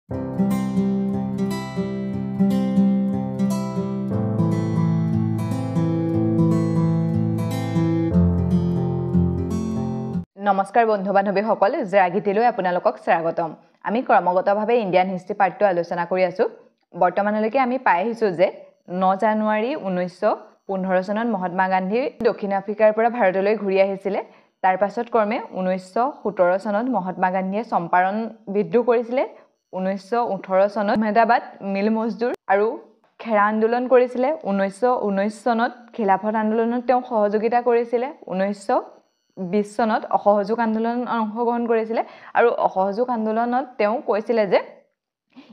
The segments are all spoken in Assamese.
নমস্কাৰ বন্ধু বান্ধৱীসকল, জৰাগীতিলৈ আপোনালোকক স্বাগতম। আমি ক্ৰমাগতভাৱে ইণ্ডিয়ান হিষ্ট্ৰী পাৰ্টটো আলোচনা কৰি আছোঁ। বৰ্তমানলৈকে আমি পাই আহিছোঁ যে 9 জানুৱাৰী 1915 চনত মহাত্মা গান্ধী দক্ষিণ আফ্ৰিকাৰ পৰা ভাৰতলৈ ঘূৰি আহিছিলে। তাৰ পাছত ক্ৰমে 1917 চনত মহাত্মা গান্ধীয়ে চম্পাৰণ বিদ্ৰোহ কৰিছিলে। 1918 চনত আহমেদাবাদ মিল মজদুৰ আৰু খেৰা আন্দোলন কৰিছিলে। 1919 চনত খিলাফত আন্দোলনত তেওঁ সহযোগিতা কৰিছিলে। 1920 চনত অসহযোগ আন্দোলনত অংশগ্ৰহণ কৰিছিলে আৰু অসহযোগ আন্দোলনত তেওঁ কৈছিলে যে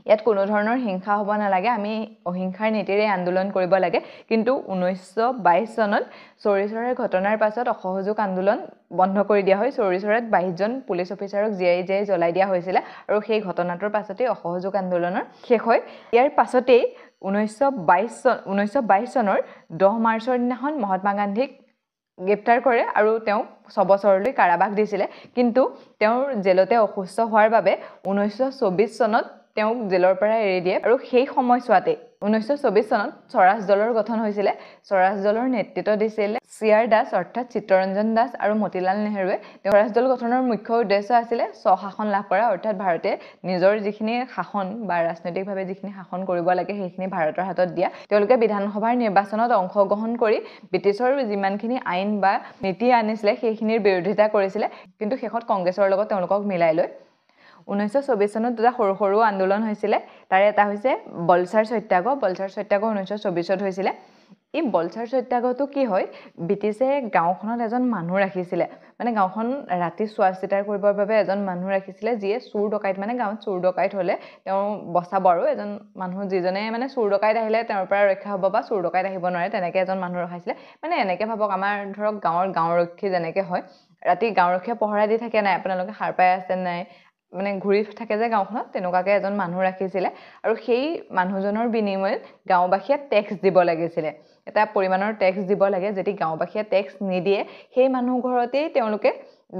ইয়াত কোনো ধৰণৰ হিংসা হ'ব নালাগে, আমি অহিংসাৰ নীতিৰে আন্দোলন কৰিব লাগে। কিন্তু 1922 চনত চৌৰিচৌৰাৰ ঘটনাৰ পাছত অসহযোগ আন্দোলন বন্ধ কৰি দিয়া হয়। চৌৰিচৌৰাত 22জন পুলিচ অফিচাৰক জীয়াই জ্বলাই দিয়া হৈছিলে আৰু সেই ঘটনাটোৰ পাছতেই অসহযোগ আন্দোলনৰ শেষ হয়। ইয়াৰ পাছতেই 1922 চনৰ 10 মাৰ্চৰ দিনাখন মহাত্মা গান্ধীক গ্ৰেপ্তাৰ কৰে আৰু তেওঁক 6 বছৰলৈ কাৰাবাস দিছিলে। কিন্তু তেওঁৰ জেলতে অসুস্থ হোৱাৰ বাবে 1924 চনত তেওঁক জেলৰ পৰা এৰি দিয়ে আৰু সেই সময়ছোৱাতে 1924 চনত স্বৰাজ দলৰ গঠন হৈছিলে। স্বৰাজ দলৰ নেতৃত্ব দিছিল CR দাস অৰ্থাৎ চিত্তৰঞ্জন দাস আৰু মতিলাল নেহৰুৱে। স্বৰাজ দল গঠনৰ মুখ্য উদ্দেশ্য আছিলে স্বশাসন লাভ কৰা, অৰ্থাৎ ভাৰতে নিজৰ যিখিনি শাসন বা ৰাজনৈতিকভাৱে যিখিনি শাসন কৰিব লাগে সেইখিনি ভাৰতৰ হাতত দিয়া। তেওঁলোকে বিধানসভাৰ নিৰ্বাচনত অংশগ্ৰহণ কৰি ব্ৰিটিছৰ যিমানখিনি আইন বা নীতি আনিছিলে সেইখিনিৰ বিৰোধিতা কৰিছিলে, কিন্তু শেষত কংগ্ৰেছৰ লগত তেওঁলোকক মিলাই লৈ 1924 চনত দুটা সৰু সৰু আন্দোলন হৈছিলে। তাৰে এটা হৈছে বলছাৰ সত্যাগ্ৰহ। বলছাৰ সত্যাগ্ৰহ 1924ত হৈছিলে। এই বলছাৰ সত্যাগ্ৰহটো কি হয়, ব্ৰিটিছে গাঁওখনত এজন মানুহ ৰাখিছিলে, মানে গাঁওখন ৰাতি চোৱা চিতাৰ কৰিবৰ বাবে এজন মানুহ ৰাখিছিলে, যিয়ে চোৰ ডকাইত, মানে গাঁৱত চোৰ ডকাইত হ'লে তেওঁ বচাব আৰু এজন মানুহ যিজনে মানে চোৰ ডকাইত আহিলে তেওঁৰ পৰা ৰক্ষা হ'ব বা চোৰ ডকাইত আহিব নোৱাৰে তেনেকৈ এজন মানুহ ৰখাইছিলে। মানে এনেকৈ ভাবক, আমাৰ ধৰক গাঁওৰক্ষী যেনেকৈ হয়, ৰাতি গাঁওৰক্ষীয়ে পহৰা দি থাকে নাই, আপোনালোকে সাৰ পাই আছে নাই, মানে ঘূৰি থাকে যে গাঁওখনত, তেনেকুৱাকৈ এজন মানুহ ৰাখিছিলে আৰু সেই মানুহজনৰ বিনিময়ত গাঁওবাসীয়ে টেক্স দিব লাগিছিলে। এটা পৰিমাণৰ টেক্স দিব লাগে। যদি গাঁওবাসীয়ে টেক্স নিদিয়ে সেই মানুহ ঘৰতেই তেওঁলোকে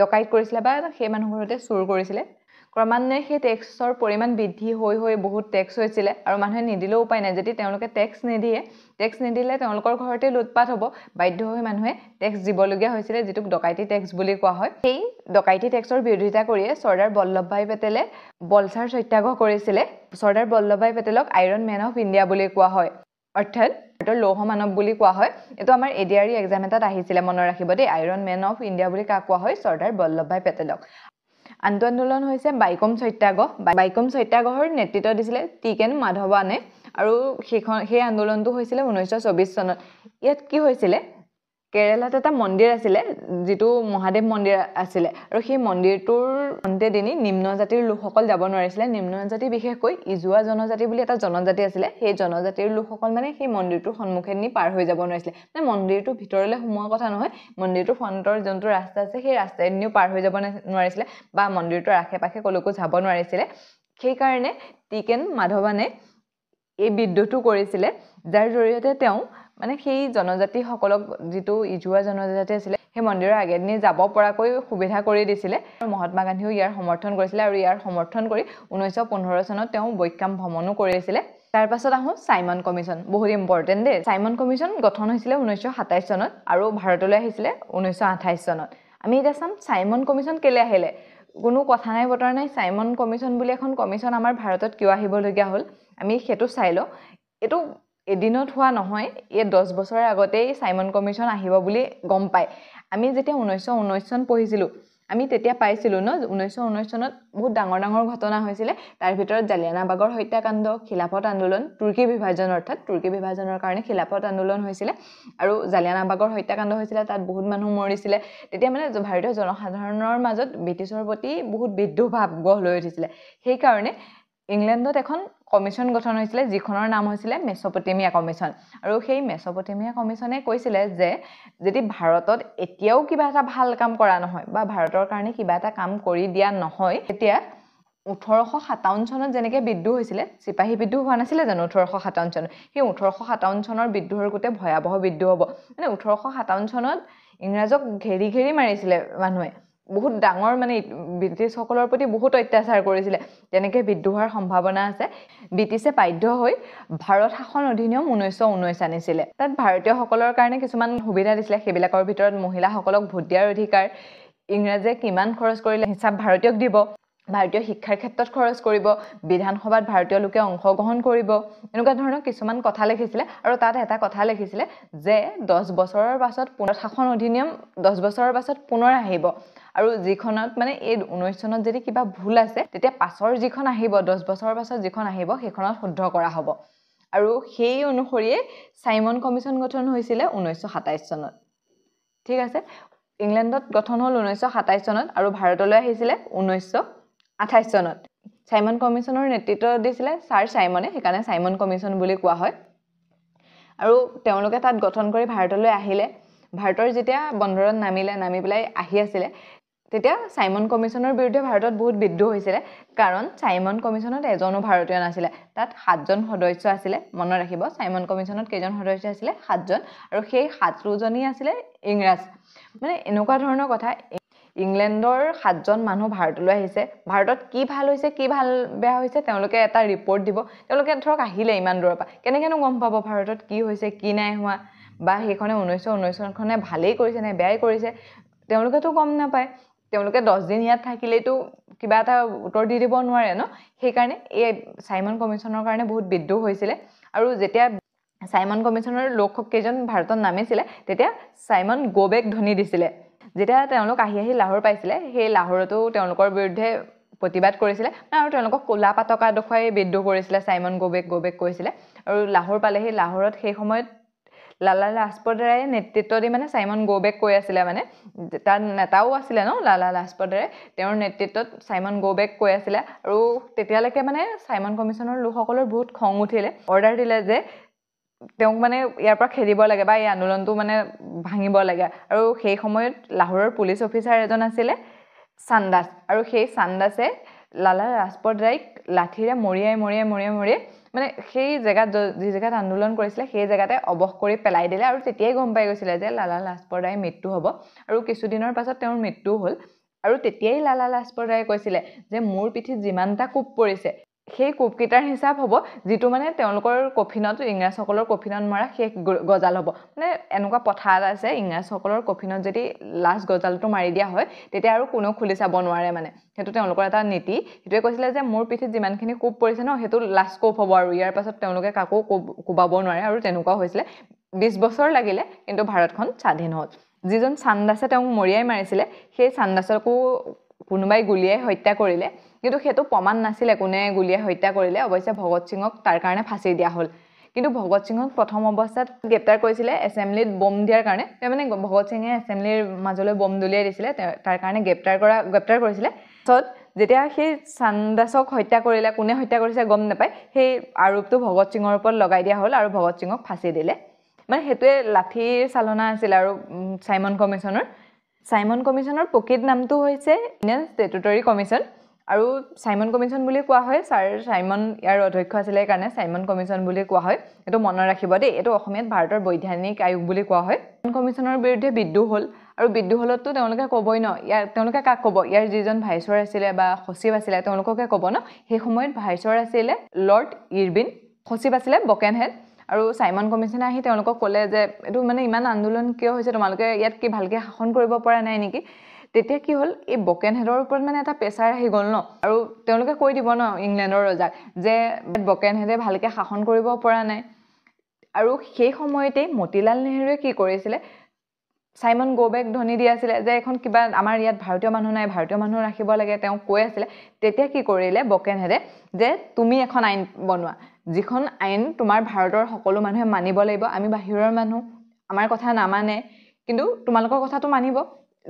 ডকাইত কৰিছিলে বা সেই মানুহ ঘৰতে চুৰ কৰিছিলে। ক্ৰমান্বয়ে সেই টেক্সৰ পৰিমাণ বৃদ্ধি হৈ বহুত টেক্স হৈছিলে আৰু মানুহে নিদিলেও উপায় নাই। যদি তেওঁলোকে টেক্স নিদিলে তেওঁলোকৰ ঘৰতে লুটপাট হ'ব, বাধ্য হৈ মানুহে টেক্স দিবলগীয়া হৈছিলে, যিটোক ডকাইতি টেক্স বুলি কোৱা হয়। সেই ডকাইতি টেক্সৰ বিৰোধিতা কৰিয়ে চৰ্দাৰ বল্লভভাই পেটেলে বলছাৰ সত্যাগ্ৰহ কৰিছিলে। চৰ্দাৰ বল্লভভাই পেটেলক আইৰণ মেন অফ ইণ্ডিয়া বুলি কোৱা হয়, অৰ্থাৎ ভাৰতৰ লৌহ মানৱ বুলি কোৱা হয়। এইটো আমাৰ ADRE এক্সাম এটাত আহিছিলে, মনত ৰাখিব দেই। আইৰণ মেন অফ ইণ্ডিয়া বুলি কাক কোৱা হয়? চৰ্দাৰ বল্লভভাই পেটেলক। আনটো আন্দোলন হৈছে বাইকম সত্যাগ্ৰহ। বাইকম সত্যাগ্ৰহৰ নেতৃত্ব দিছিলে টিকেন মাধৱানে আৰু সেই আন্দোলনটো হৈছিলে 1924 চনত। ইয়াত কি হৈছিলে, কেৰেলাত এটা মন্দিৰ আছিলে যিটো মহাদেৱ মন্দিৰ আছিলে আৰু সেই মন্দিৰটোৰ অন্তেদিনী নিম্ন জাতিৰ লোকসকল যাব নোৱাৰিছিলে। নিম্ন জাতি বিশেষকৈ ইজোৱা জনজাতি বুলি এটা জনজাতি আছিলে, সেই জনজাতিৰ লোকসকল মানে সেই মন্দিৰটোৰ সন্মুখেদি পাৰ হৈ যাব নোৱাৰিছিলে। মানে মন্দিৰটোৰ ভিতৰলৈ সোমোৱা কথা নহয়, মন্দিৰটোৰ ফ্ৰণ্টৰ যোনটো ৰাস্তা আছে সেই ৰাস্তাইদিও পাৰ হৈ যাব নোৱাৰিছিলে বা মন্দিৰটোৰ আশে পাশে কলৈকো যাব নোৱাৰিছিলে। সেইকাৰণে টিকেন মাধৱানে এই বিদ্ৰোহটো কৰিছিলে, যাৰ জৰিয়তে তেওঁ মানে সেই জনজাতিসকলক, যিটো ইজোৱা জনজাতি আছিলে, সেই মন্দিৰৰ আগেদিনি যাব পৰাকৈ সুবিধা কৰি দিছিলে। আৰু মহাত্মা গান্ধীও ইয়াৰ সমৰ্থন কৰিছিলে আৰু ইয়াৰ সমৰ্থন কৰি 1915 চনত তেওঁ বৈকাম ভ্ৰমণো কৰিছিলে। তাৰ পাছত আহোঁ চাইমন কমিশ্যন। বহুত ইম্পৰ্টেণ্ট দেই। চাইমন কমিশ্যন গঠন হৈছিলে 1927 চনত আৰু ভাৰতলৈ আহিছিলে 1928 চনত। আমি এতিয়া চাম চাইমন কমিশ্যন কেলৈ আহিলে। কোনো কথা নাই বতৰা নাই, চাইমন কমিশ্যন বুলি এখন কমিশ্যন আমাৰ ভাৰতত কিয় আহিবলগীয়া হ'ল আমি সেইটো চাই লওঁ। এইটো এদিনত হোৱা নহয়, এই 10 বছৰৰ আগতেই চাইমন কমিশ্যন আহিব বুলি গম পায়। আমি যেতিয়া 1919 চন পঢ়িছিলোঁ আমি তেতিয়া পাইছিলোঁ ন, 1919 চনত বহুত ডাঙৰ ডাঙৰ ঘটনা হৈছিলে। তাৰ ভিতৰত জালিয়ানাবাগৰ হত্যাকাণ্ড, খিলাফত আন্দোলন, তুৰ্কী বিভাজন, অৰ্থাৎ তুৰ্কী বিভাজনৰ কাৰণে খিলাফত আন্দোলন হৈছিলে আৰু জালিয়ানাবাগৰ হত্যাকাণ্ড হৈছিলে, তাত বহুত মানুহ মৰিছিলে। তেতিয়া মানে ভাৰতীয় জনসাধাৰণৰ মাজত ব্ৰিটিছৰ প্ৰতি বহুত বিদ্ৰোহ ভাৱ গঢ় লৈ উঠিছিলে। সেইকাৰণে ইংলেণ্ডত এখন কমিশ্যন গঠন হৈছিলে, যিখনৰ নাম হৈছিলে মেছ'পটেমিয়া কমিশ্যন। আৰু সেই মেছ'পটেমিয়া কমিশ্যনে কৈছিলে যে যদি ভাৰতত এতিয়াও কিবা এটা ভাল কাম কৰা নহয় বা ভাৰতৰ কাৰণে কিবা এটা কাম কৰি দিয়া নহয়, তেতিয়া 1857 চনত যেনেকৈ বিদ্ৰোহ হৈছিলে, চিপাহী বিদ্ৰোহ হোৱা নাছিলে জানো 1857 চনত, সেই 1857 চনৰ বিদ্ৰোহৰ গোটেই ভয়াৱহ বিদ্ৰোহ হ'ব। মানে 1857 চনত ইংৰাজক ঘেৰি মাৰিছিলে মানুহে, বহুত ডাঙৰ মানে ব্ৰিটিছসকলৰ প্ৰতি বহুত অত্যাচাৰ কৰিছিলে তেনেকৈ বিদ্ৰোহৰ সম্ভাৱনা আছে ব্ৰিটিছে বাধ্য হৈ ভাৰত শাসন অধিনিয়ম 1919 আনিছিলে তাত ভাৰতীয়সকলৰ কাৰণে কিছুমান সুবিধা দিছিলে সেইবিলাকৰ ভিতৰত মহিলাসকলক ভোট দিয়াৰ অধিকাৰ ইংৰাজে কিমান খৰচ কৰিলে হিচাপ ভাৰতীয়ক দিব ভাৰতীয় শিক্ষাৰ ক্ষেত্ৰত খৰচ কৰিব বিধানসভাত ভাৰতীয় লোকে অংশগ্ৰহণ কৰিব এনেকুৱা ধৰণৰ কিছুমান কথা লিখিছিলে আৰু তাত এটা কথা লিখিছিলে যে 10 বছৰৰ পাছত পুনৰ শাসন অধিনিয়ম 10 বছৰৰ পাছত পুনৰ আহিব আৰু যিখনত মানে এই 19 চনত যদি কিবা ভুল আছে তেতিয়া পাছৰ যিখন আহিব 10 বছৰৰ পাছত যিখন আহিব সেইখনত শুদ্ধ কৰা হ'ব আৰু সেই অনুসৰিয়ে সাইমন কমিছন গঠন হৈছিলে 1927 চনত ঠিক আছে ইংলেণ্ডত গঠন হ'ল 1927 চনত আৰু ভাৰতলৈ আহিছিলে 1928 চনত সাইমন কমিছনৰ নেতৃত্ব দিছিলে ছাৰ সাইমনে সেইকাৰণে সাইমন কমিছন বুলি কোৱা হয় আৰু তেওঁলোকে তাত গঠন কৰি ভাৰতলৈ আহিলে ভাৰতৰ যেতিয়া বন্দৰত নামি পেলাই আহি আছিলে তেতিয়া সাইমন কমিছনৰ বিৰুদ্ধে ভাৰতত বহুত বিদ্ৰোহ হৈছিলে কাৰণ সাইমন কমিছনত এজনো ভাৰতীয় নাছিলে তাত 7জন সদস্য আছিলে মনত ৰাখিব সাইমন কমিছনত কেইজন সদস্য আছিলে 7জন আৰু সেই 7জনী আছিলে ইংৰাজ মানে এনেকুৱা ধৰণৰ কথা ইংলেণ্ডৰ 7জন মানুহ ভাৰতলৈ আহিছে ভাৰতত কি ভাল হৈছে কি ভাল বেয়া হৈছে তেওঁলোকে এটা ৰিপৰ্ট দিব তেওঁলোকে ধৰক আহিলে ইমান দূৰৰ পৰা কেনেকেনো গম পাব ভাৰতত কি হৈছে কি নাই হোৱা বা সেইখনে 1919 খনে ভালেই কৰিছে নে বেয়াই কৰিছে তেওঁলোকেতো গম নাপায় তেওঁলোকে 10 দিন ইয়াত থাকিলেতো কিবা এটা উত্তৰ দি দিব নোৱাৰে ন সেইকাৰণে এই সাইমন কমিছনৰ কাৰণে বহুত বিদ্ৰোহ হৈছিলে আৰু যেতিয়া সাইমন কমিছনৰ লোকসক কেইজন ভাৰতত নামিছিলে তেতিয়া সাইমন গো বেক ধ্বনি দিছিলে যেতিয়া তেওঁলোক আহি লাহোৰ পাইছিলে সেই লাহোৰতো তেওঁলোকৰ বিৰুদ্ধে প্ৰতিবাদ কৰিছিলে আৰু তেওঁলোকক কোলা পাতকা দেখুৱাই বিদ্ৰোহ কৰিছিলে সাইমন গো বেক কৈছিলে আৰু লাহোৰ পালেহি লাহোৰত সেই সময়ত লালা লাজপত ৰায়ে নেতৃত্ব দি মানে সাইমন গো বেক কৈ আছিলে মানে তাৰ নেতাও আছিলে ন লালা লাজপত ৰায় তেওঁৰ নেতৃত্বত সাইমন গো বেক কৈ আছিলে আৰু তেতিয়ালৈকে মানে সাইমন কমিছনৰ লোকসকলৰ বহুত খং উঠিলে অৰ্ডাৰ দিলে যে তেওঁক মানে ইয়াৰ পৰা খেদিব লাগে বা এই আন্দোলনটো মানে ভাঙিব লাগে আৰু সেই সময়ত লাহোৰৰ পুলিচ অফিচাৰ এজন আছিলে চান্দাস আৰু সেই চান্দাসে লালা লাজপত ৰায়ক লাঠিৰে মৰিয়াই মানে সেই জেগাত যি জেগাত আন্দোলন কৰিছিলে সেই জেগাতে অবশ কৰি পেলাই দিলে আৰু তেতিয়াই গম পাই গৈছিলে যে লালা লাজপত ৰায়ৰ মৃত্যু হ'ব আৰু কিছুদিনৰ পাছত তেওঁৰ মৃত্যু হ'ল আৰু তেতিয়াই লালা লাজপত ৰায়ে কৈছিলে যে মোৰ পিঠিত যিমানটা কোপ পৰিছে সেই কোপকেইটাৰ হিচাপ হ'ব যিটো মানে তেওঁলোকৰ কফিনত ইংৰাজসকলৰ কফিনত মৰা শেষ গজাল হ'ব মানে এনেকুৱা পথা এটা আছে ইংৰাজসকলৰ কফিনত যদি লাষ্ট গজালটো মাৰি দিয়া হয় তেতিয়া আৰু কোনো খুলি চাব নোৱাৰে মানে সেইটো তেওঁলোকৰ এটা নীতি সেইটোৱে কৈছিলে যে মোৰ পিঠিত যিমানখিনি কোপ পৰিছে ন সেইটো লাষ্ট কোপ হ'ব আৰু ইয়াৰ পাছত তেওঁলোকে কাকো কোবাব নোৱাৰে আৰু তেনেকুৱাও হৈছিলে 20 বছৰ লাগিলে কিন্তু ভাৰতখন স্বাধীন হ'ল যিজন চান্দাসে তেওঁক মৰিয়াই মাৰিছিলে সেই চান্দাসকো কোনোবাই গুলিয়াই হত্যা কৰিলে কিন্তু সেইটো প্ৰমাণ নাছিলে কোনে গুলিয়াই হত্যা কৰিলে অৱশ্যে ভগত সিংক তাৰ কাৰণে ফাঁচি দিয়া হ'ল কিন্তু ভগত সিংক প্ৰথম অৱস্থাত গ্ৰেপ্তাৰ কৰিছিলে এছেম্বলিত বম দিয়াৰ কাৰণে মানে ভগত সিঙে এছেম্বলিৰ মাজলৈ বম দলিয়াই দিছিলে তাৰ কাৰণে গ্ৰেপ্তাৰ কৰিছিলে সত যেতিয়া সেই চান্দাসক হত্যা কৰিলে কোনে হত্যা কৰিছে গম নাপায় সেই আৰোপটো ভগত সিঙৰ ওপৰত লগাই দিয়া হ'ল আৰু ভগত সিঙক ফাঁচি দিলে মানে হেতুৱে লাঠিৰ চালনা আছিল আৰু সাইমন কমিছনৰ প্ৰকৃত নামটো হৈছে ইণ্ডিয়ান ষ্টেটুটৰী কমিছন আৰু সাইমন কমিছন বুলি কোৱা হয় ছাৰ সাইমন ইয়াৰ অধ্যক্ষ আছিল কাৰণে সাইমন কমিছন বুলি কোৱা হয় এটো মনত ৰাখিব দেই এটো অসমীয়াত ভাৰতৰ বৈধানিক আয়োগ বুলি কোৱা হয় সাইমন কমিছনৰ বিৰুদ্ধে বিদ্ৰোহ হ'ল আৰু বিদ্ৰোহ হলতো তেওঁলোকে কবই ন ইয়াৰ তেওঁলোকে কাক কব ইয়াৰ যিজন ভাইসৰ আছিল বা সচিব আছিল তেওঁলোককে কব ন সেই সময়ত ভাইসৰ আছিল লৰ্ড ইৰবিন সচিব আছিল বকেনহেড আৰু সাইমন কমিছনে আহি তেওঁলোকক ক'লে যে এটো মানে ইমান আন্দোলন কিয় হৈছে তোমালোকে ইয়াত কি ভালকে শাসন কৰিব পৰা নাই নেকি তেতিয়া কি হ'ল এই বকেনহেডৰ ওপৰত মানে এটা প্ৰেছাৰ আহি গ'ল ন আৰু তেওঁলোকে কৈ দিব ন ইংলেণ্ডৰ ৰজাক যে বকেনহেডে ভালকে শাসন কৰিব পৰা নাই আৰু সেই সময়তে মতিলাল নেহৰুৱে কি কৰিছিলে সাইমন গো বেক ধ্বনি দি আছিলে যে এখন কিবা আমাৰ ইয়াত ভাৰতীয় মানুহ নাই ভাৰতীয় মানুহ ৰাখিব লাগে তেওঁ কৈ আছিলে তেতিয়া কি কৰিলে বকেনহেডে যে তুমি এখন আইন বনোৱা যিখন আইন তোমাৰ ভাৰতৰ সকলো মানুহে মানিব লাগিব আমি বাহিৰৰ মানুহ আমাৰ কথা নামানে কিন্তু তোমালোকৰ কথাটো মানিব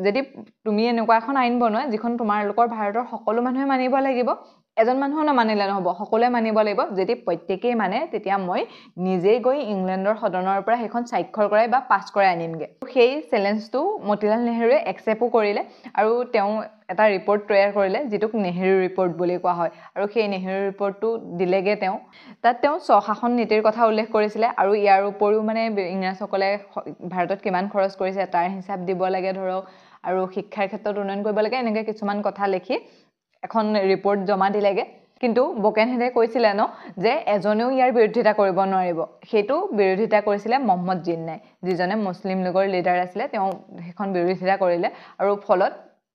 যদি তুমি এনেকুৱা এখন আইন বনোৱা যিখন তোমালোকৰ ভাৰতৰ সকলো মানুহে মানিব লাগিব এজন মানুহ নামানিলে নহব সকলোৱে মানিব লাগিব যদি প্ৰত্যেকই মানে তেতিয়া মই নিজেই গৈ ইংলেণ্ডৰ সদনৰ পৰা সেইখন স্বাক্ষৰ কৰাই বা পাছ কৰাই আনিমগে সেই চ্যালেঞ্জটো মতিলাল নেহৰুৱে একচেপ্টও কৰিলে আৰু তেওঁ এটা ৰিপৰ্ট তৈয়াৰ কৰিলে যিটোক নেহৰু ৰিপৰ্ট বুলি কোৱা হয় আৰু সেই নেহৰু ৰিপৰ্টটো দিলেগে তেওঁ তাত তেওঁ স্বশাসন নীতিৰ কথা উল্লেখ কৰিছিলে আৰু ইয়াৰ উপৰিও মানে ইংৰাজসকলে ভাৰতত কিমান খৰচ কৰিছে তাৰ হিচাপ দিব লাগে ধৰক আৰু শিক্ষাৰ ক্ষেত্ৰত উন্নয়ন কৰিব লাগে এনেকৈ কিছুমান কথা লিখি এখন ৰিপৰ্ট জমা দিলেগে কিন্তু বকেনহেডে কৈছিলে ন যে এজনেও ইয়াৰ বিৰোধিতা কৰিব নোৱাৰিব সেইটো বিৰোধিতা কৰিছিলে মহম্মদ জিন্নাই যিজনে মুছলিম লীগৰ লিডাৰ আছিলে তেওঁ সেইখন বিৰোধিতা কৰিলে আৰু ফলত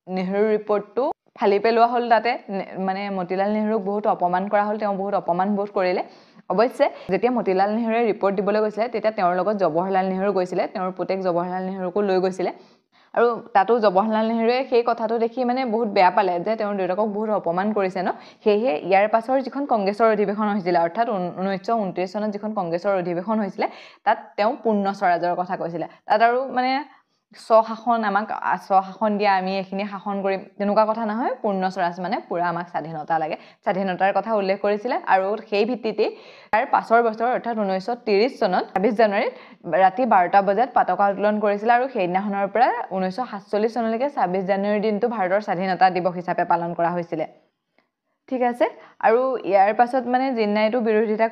নেহৰু ৰিপৰ্টটো ফালি পেলোৱা হ'ল তাতে মানে মতিলাল নেহৰুক বহুত অপমান কৰা হ'ল তেওঁ বহুত অপমান বোধ কৰিলে অৱশ্যে যেতিয়া মতিলাল নেহৰুৱে ৰিপৰ্ট দিবলৈ গৈছিলে তেতিয়া তেওঁৰ লগত জৱাহৰলাল নেহৰু গৈছিলে তেওঁৰ পুতেক জৱাহৰলাল নেহৰুকো লৈ গৈছিলে আৰু তাতো জৱাহৰলাল নেহৰুৱে সেই কথাটো দেখি মানে বহুত বেয়া পালে যে তেওঁৰ দেউতাকক বহুত অপমান কৰিছে ন সেয়েহে ইয়াৰ পাছৰ যিখন কংগ্ৰেছৰ অধিৱেশন হৈছিলে অৰ্থাৎ 1929 চনত যিখন কংগ্ৰেছৰ অধিৱেশন হৈছিলে তাত তেওঁ পূৰ্ণ স্বৰাজৰ কথা কৈছিলে তাত আৰু মানে স্বশাসন আমাক স্বশাসন দিয়া আমি এখিনি শাসন কৰিম তেনেকুৱা কথা নহয় পূৰ্ণ স্বৰাজ মানে পুৰা আমাক স্বাধীনতা লাগে স্বাধীনতাৰ কথা উল্লেখ কৰিছিলে আৰু সেই ভিত্তিতে তাৰ পাছৰ বছৰ অৰ্থাৎ 1930 চনত 26 জানুৱাৰীত ৰাতি 12টা বজাত পাতকা উত্তোলন কৰিছিল আৰু সেইদিনাখনৰ পৰা 1947 চনলৈকে 26 জানুৱাৰীৰ দিনটো ভাৰতৰ স্বাধীনতা দিৱস হিচাপে পালন কৰা হৈছিলে ঠিক আছে আৰু ইয়াৰ পাছত মানে জিন্নাইটো বিৰোধিতা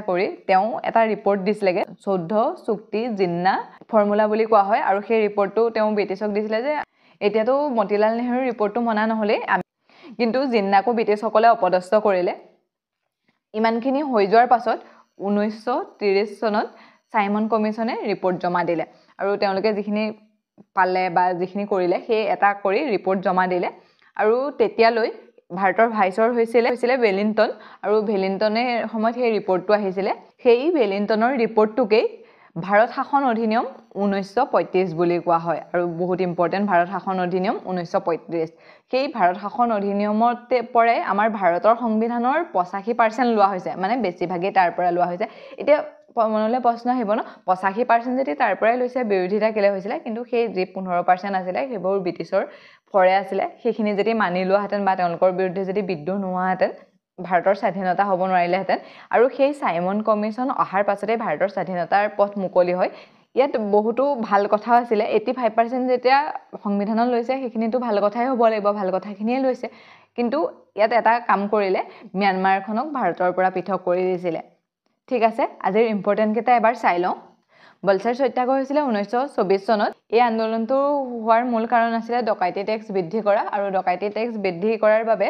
কৰি তেওঁ এটা ৰিপৰ্ট দিছিলেগে 14 চুক্তি জিন্না ফৰ্মুলা বুলি কোৱা হয় আৰু সেই ৰিপৰ্টটো তেওঁ ব্ৰিটিছক দিছিলে যে এতিয়াতো মতিলাল নেহৰুৰ ৰিপৰ্টটো মনা নহলে কিন্তু জিন্নাকো ব্ৰিটিছসকলে অপদস্থ কৰিলে ইমানখিনি হৈ যোৱাৰ পাছত 1930 চনত সাইমন কমিছনে ৰিপৰ্ট জমা দিলে আৰু তেওঁলোকে যিখিনি পালে বা যিখিনি কৰিলে সেই এটা কৰি ৰিপৰ্ট জমা দিলে আৰু তেতিয়ালৈ ভাৰতৰ ভাইসৰ হৈছিলে বেলিংটন আৰু বেলিংটনে সময়ত সেই ৰিপৰ্টটো আহিছিলে সেই বেলিংটনৰ ৰিপৰ্টটোকেই ভাৰত শাসন অধিনিয়ম 1935 বুলি কোৱা হয় আৰু বহুত ইম্পৰ্টেন্ট ভাৰত শাসন অধিনিয়ম 1935 সেই ভাৰত শাসন অধিনিয়মতে পৰে আমাৰ ভাৰতৰ সংবিধানৰ 85% লোৱা হৈছে মানে বেছিভাগেই তাৰ পৰা লোৱা হৈছে এতিয়া মনলৈ প্ৰশ্ন আহিব ন 85% যদি তাৰ পৰাই লৈছে বিৰোধিতা কেলে হৈছিলে কিন্তু সেই যে 15% আছিলে সেইবোৰ ব্ৰিটিছৰ ফৰে আছিলে সেইখিনি যদি মানি লোৱাহেঁতেন বা তেওঁলোকৰ বিৰুদ্ধে যদি বিদ্ৰোহ নোহোৱাহেঁতেন ভাৰতৰ স্বাধীনতা হ'ব নোৱাৰিলেহেঁতেন আৰু সেই সাইমন কমিছন অহাৰ পাছতে ভাৰতৰ স্বাধীনতাৰ পথ মুকলি হয় ইয়াত বহুতো ভাল কথা আছিলে 85% যেতিয়া সংবিধানত লৈছে সেইখিনিতো ভাল কথাই হ'ব লাগিব ভাল কথাখিনিয়ে লৈছে কিন্তু ইয়াত এটা কাম কৰিলে ম্যানমাৰখনক ভাৰতৰ পৰা পৃথক কৰি দিছিলে ঠিক আছে আজিৰ ইম্পৰ্টেন্ট কেইটা এবাৰ চাই লওঁ বলছাৰ সত্যাগ্ৰহ হৈছিলে 1924 চনত এই আন্দোলনটো হোৱাৰ মূল কাৰণ আছিল ডকাইতি টেক্স বৃদ্ধি কৰা আৰু ডকাইতি টেক্স বৃদ্ধি কৰাৰ বাবে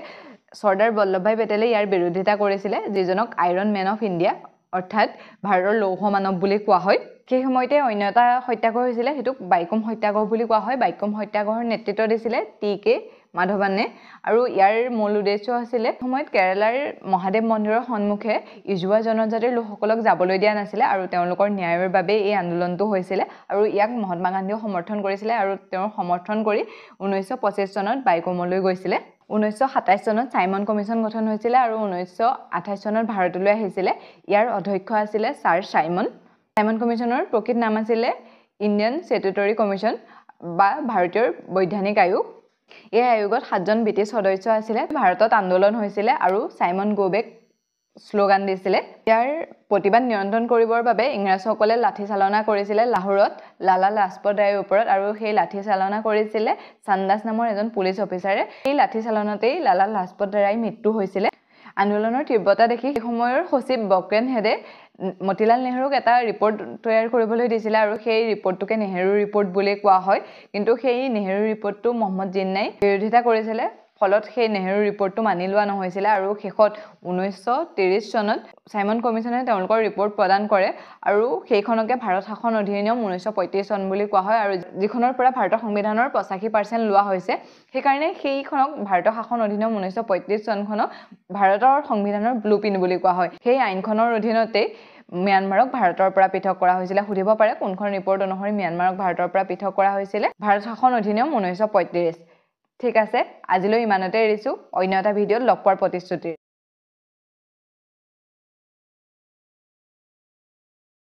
সৰ্দাৰ বল্লভভাই পেটেলে ইয়াৰ বিৰোধিতা কৰিছিলে যিজনক আইৰন মেন অফ ইণ্ডিয়া অৰ্থাৎ ভাৰতৰ লৌহ মানৱ বুলি কোৱা হয় সেই সময়তে অন্য এটা সত্যাগ্ৰহ হৈছিলে হেতুক বাইকম সত্যাগ্ৰহ বুলি কোৱা হয় বাইকম সত্যাগ্ৰহৰ নেতৃত্ব দিছিলে টি.কে. মাধৱানে আৰু ইয়াৰ মূল উদ্দেশ্য আছিল সময়ত কেৰালাৰ মহাদেৱ মন্দিৰৰ সন্মুখে ইজুৱা জনজাতিৰ লোকসকলক যাবলৈ দিয়া নাছিলে আৰু তেওঁলোকৰ ন্যায়ৰ বাবে এই আন্দোলনটো হৈছিল আৰু ইয়াক মহাত্মা গান্ধীয়ে সমৰ্থন কৰিছিলে আৰু তেওঁৰ সমৰ্থন কৰি 1925 চনত বাইকমলৈ গৈছিলে 1927 চনত সাইমন কমিছন গঠন হৈছিল আৰু 1928 চনত ভাৰতলৈ আহিছিল ইয়াৰ অধ্যক্ষ আছিল ছাৰ সাইমন কমিছনৰ প্ৰকৃত নাম আছিল ইণ্ডিয়ান ষ্টেটুটৰী কমিছন বা ভাৰতীয় বৈধানিক আয়োগ এই আয়োগত 7জন ব্ৰিটিছ সদস্য আছিল ভাৰতত আন্দোলন হৈছিল আৰু সাইমন গোবেক স্লোগান দিছিলে ইয়াৰ প্ৰতিবাদ নিয়ন্ত্ৰণ কৰিবৰ বাবে ইংৰাজসকলে লাঠি চালনা কৰিছিল লাহোৰত লালা লাজপত ৰায়ৰ ওপৰত আৰু সেই লাঠি চালনা কৰিছিল চান্দাস নামৰ এজন পুলিচ অফিচাৰে এই লাঠি চালনাতেই লালা লাজপত ৰায়ৰ মৃত্যু হৈছিল আন্দোলনৰ তীব্ৰতা দেখি সেই সময়ৰ সচিব বকেনহেডে মতিলাল নেহৰুক এটা ৰিপৰ্ট তৈয়াৰ কৰিবলৈ দিছিল আৰু সেই ৰিপৰ্টটোকে নেহৰু ৰিপৰ্ট বুলি কোৱা হয় কিন্তু সেই নেহৰু ৰিপৰ্টটো মহম্মদ জিন্নাই বিৰোধিতা কৰিছিল ফলত সেই নেহৰু ৰিপৰ্টটো মানি লোৱা নহৈছিল আৰু শেষত 1930 চনত সাইমন কমিছনে তেওঁলোকৰ ৰিপৰ্ট প্ৰদান কৰে আৰু সেইখনকে ভাৰত শাসন অধিনিয়ম 1935 চন বুলি কোৱা হয় আৰু যিখনৰ পৰা ভাৰতৰ সংবিধানৰ 85% লোৱা হৈছে সেইকাৰণে সেইখনক ভাৰত শাসন অধিনিয়ম 1935 চনখনক ভাৰতৰ সংবিধানৰ ব্লুপ্ৰিন্ট বুলি কোৱা হয় সেই আইনখনৰ অধীনতে ম্যানমাৰক ভাৰতৰ পৰা পৃথক কৰা হৈছিল সুধিব পাৰে কোনখন ৰিপৰ্ট অনুসৰি ম্যানমাৰক ভাৰতৰ পৰা পৃথক কৰা হৈছিল ভাৰত শাসন অধিনিয়ম 1935 ঠিক আছে আজিলৈ ইমানতে এৰিছো অন্য এটা ভিডিঅ'ত লগ পোৱাৰ প্ৰতিশ্ৰুতি